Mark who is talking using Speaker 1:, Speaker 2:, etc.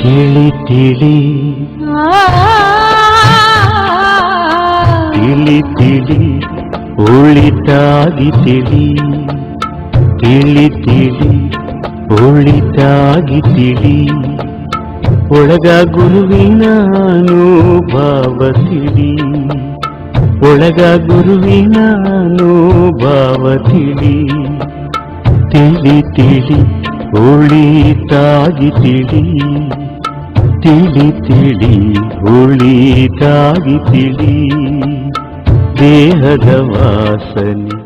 Speaker 1: ತಿಳಿ ತಿಳಿ ತಿಳಿ ತಿಳಿ ಒಳಿತಾಗಿ ತಿಳಿ ತಿಳಿ ತಿಳಿ ಒಳಿತಾಗಿ ತಿಳಿ ಒಳಗ ಗುರುವಿನ ಅನುಭವ ತಿಳಿ ಒಳಗ ಗುರುವಿನ ಅನುಭವ ತಿಳಿ ತಿಳಿ ತಿಳಿ ಒಳಿತಾಗಿ ತಿಳಿ ತಿಳಿ ತಿಳಿ ಒಳಿತಾಗಿ ತಿಳಿ ದೇಹದ ವಾಸನೆ